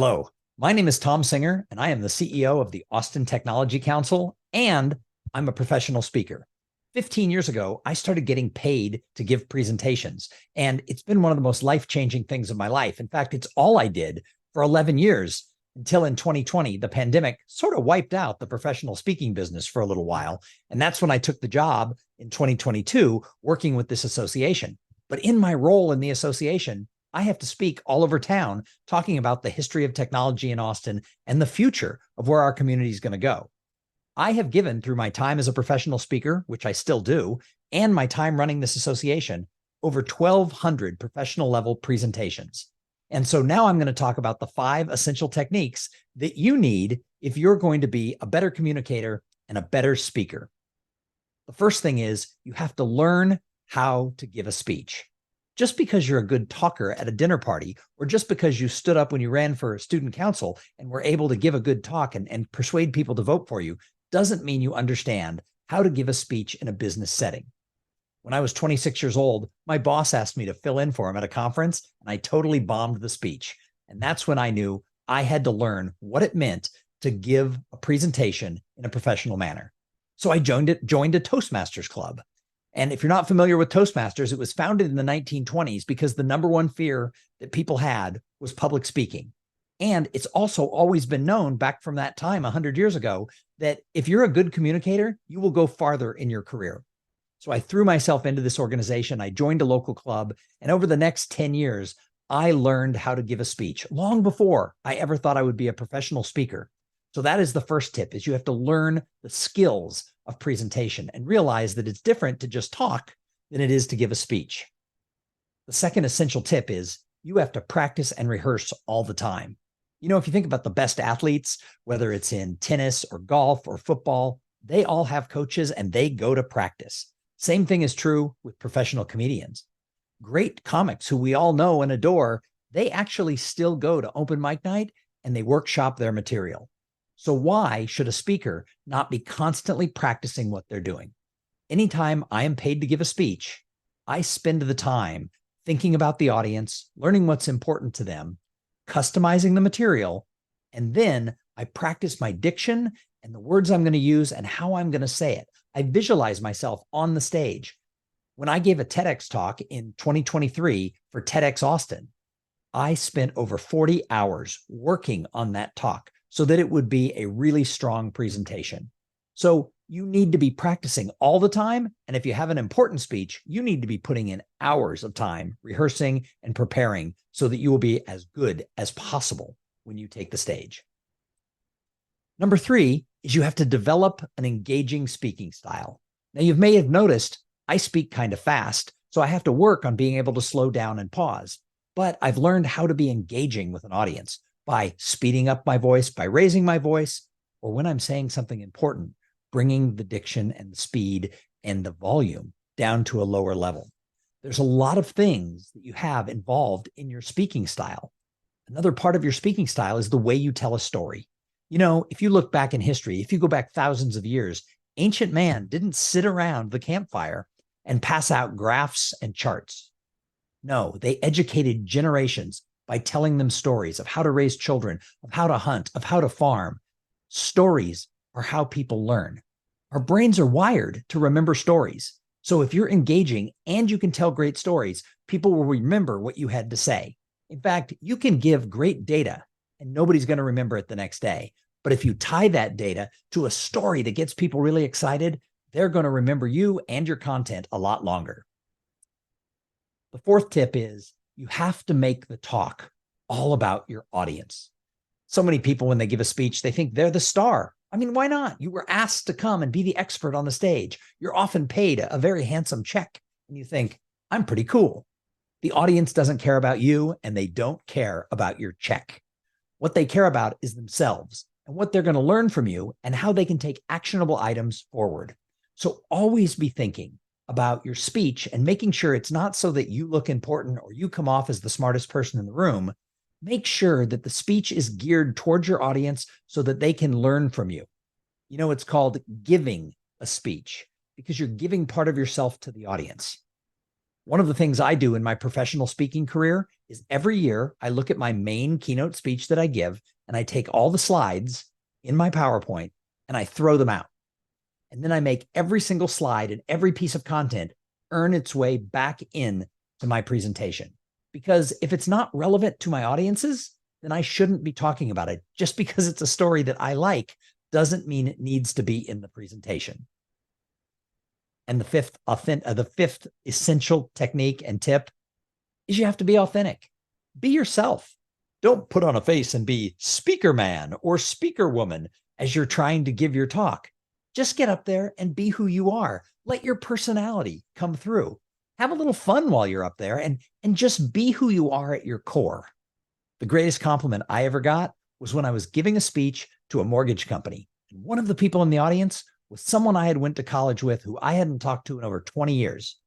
Hello, my name is Thom Singer, and I am the CEO of the Austin Technology Council, and I'm a professional speaker. 15 years ago, I started getting paid to give presentations, and it's been one of the most life-changing things of my life. In fact, it's all I did for 11 years until in 2020, the pandemic sort of wiped out the professional speaking business for a little while. And that's when I took the job in 2022 working with this association. But in my role in the association, I have to speak all over town talking about the history of technology in Austin and the future of where our community is going to go. I have given through my time as a professional speaker, which I still do, and my time running this association, over 1,200 professional level presentations. And so now I'm going to talk about the 5 essential techniques that you need if you're going to be a better communicator and a better speaker. The first thing is you have to learn how to give a speech. Just because you're a good talker at a dinner party, or just because you stood up when you ran for student council and were able to give a good talk and persuade people to vote for you, doesn't mean you understand how to give a speech in a business setting. When I was 26 years old, my boss asked me to fill in for him at a conference, and I totally bombed the speech. And that's when I knew I had to learn what it meant to give a presentation in a professional manner. So I joined a Toastmasters Club. And if you're not familiar with Toastmasters, it was founded in the 1920s because the number one fear that people had was public speaking. And it's also always been known back from that time, 100 years ago, that if you're a good communicator, you will go farther in your career. So I threw myself into this organization. I joined a local club. And over the next 10 years, I learned how to give a speech long before I ever thought I would be a professional speaker. So that is the first tip, is you have to learn the skills of presentation and realize that it's different to just talk than it is to give a speech. The second essential tip is you have to practice and rehearse all the time. You know, if you think about the best athletes, whether it's in tennis or golf or football, they all have coaches and they go to practice. Same thing is true with professional comedians. Great comics who we all know and adore, they actually still go to open mic night and they workshop their material. So why should a speaker not be constantly practicing what they're doing? Anytime I am paid to give a speech, I spend the time thinking about the audience, learning what's important to them, customizing the material, and then I practice my diction and the words I'm going to use and how I'm going to say it. I visualize myself on the stage. When I gave a TEDx talk in 2023 for TEDx Austin, I spent over 40 hours working on that talk so that it would be a really strong presentation. So you need to be practicing all the time. And if you have an important speech, you need to be putting in hours of time rehearsing and preparing so that you will be as good as possible when you take the stage. Number 3 is you have to develop an engaging speaking style. Now, you may have noticed I speak kind of fast, so I have to work on being able to slow down and pause. But I've learned how to be engaging with an audience by speeding up my voice, by raising my voice, or when I'm saying something important, bringing the diction and the speed and the volume down to a lower level. There's a lot of things that you have involved in your speaking style. Another part of your speaking style is the way you tell a story. You know, if you look back in history, if you go back thousands of years, ancient man didn't sit around the campfire and pass out graphs and charts. No, they educated generations by telling them stories of how to raise children, of how to hunt, of how to farm. Stories are how people learn. Our brains are wired to remember stories. So if you're engaging and you can tell great stories, people will remember what you had to say. In fact, you can give great data and nobody's going to remember it the next day. But if you tie that data to a story that gets people really excited, they're going to remember you and your content a lot longer. The fourth tip is you have to make the talk all about your audience. So many people, when they give a speech, they think they're the star. I mean, why not? You were asked to come and be the expert on the stage. You're often paid a very handsome check. And you think, I'm pretty cool. The audience doesn't care about you and they don't care about your check. What they care about is themselves and what they're going to learn from you and how they can take actionable items forward. So always be thinking about your speech and making sure it's not so that you look important or you come off as the smartest person in the room. Make sure that the speech is geared towards your audience so that they can learn from you. You know, it's called giving a speech because you're giving part of yourself to the audience. One of the things I do in my professional speaking career is every year I look at my main keynote speech that I give and I take all the slides in my PowerPoint and I throw them out. And then I make every single slide and every piece of content earn its way back in to my presentation. Because if it's not relevant to my audiences, then I shouldn't be talking about it. Just because it's a story that I like doesn't mean it needs to be in the presentation. And the fifth essential technique and tip is you have to be authentic. Be yourself. Don't put on a face and be speaker man or speaker woman as you're trying to give your talk. Just get up there and be who you are. Let your personality come through. Have a little fun while you're up there and just be who you are at your core. The greatest compliment I ever got was when I was giving a speech to a mortgage company. And one of the people in the audience was someone I had went to college with who I hadn't talked to in over 20 years.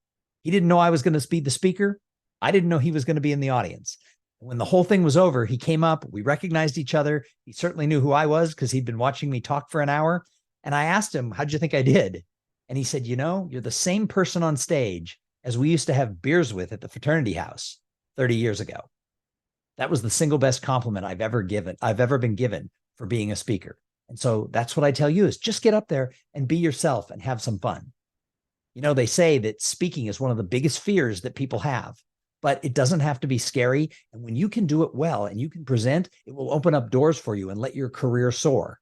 He didn't know I was going to be the speaker. I didn't know he was going to be in the audience. When the whole thing was over, he came up, we recognized each other. He certainly knew who I was because he'd been watching me talk for an hour. And I asked him, how'd you think I did? And he said, you're the same person on stage as we used to have beers with at the fraternity house 30 years ago. That was the single best compliment I've ever been given for being a speaker. And so that's what I tell you is just get up there and be yourself and have some fun. They say that speaking is one of the biggest fears that people have, but it doesn't have to be scary. And when you can do it well and you can present, it will open up doors for you and let your career soar.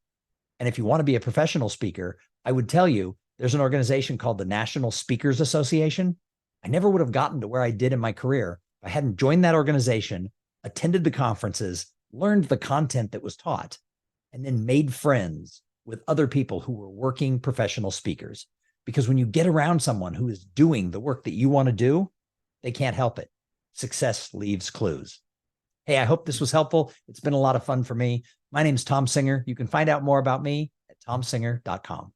And if you want to be a professional speaker, I would tell you there's an organization called the National Speakers Association. I never would have gotten to where I did in my career if I hadn't joined that organization, attended the conferences, learned the content that was taught, and then made friends with other people who were working professional speakers. Because when you get around someone who is doing the work that you want to do, they can't help it. Success leaves clues. Hey, I hope this was helpful. It's been a lot of fun for me. My name is Thom Singer. You can find out more about me at thomsinger.com.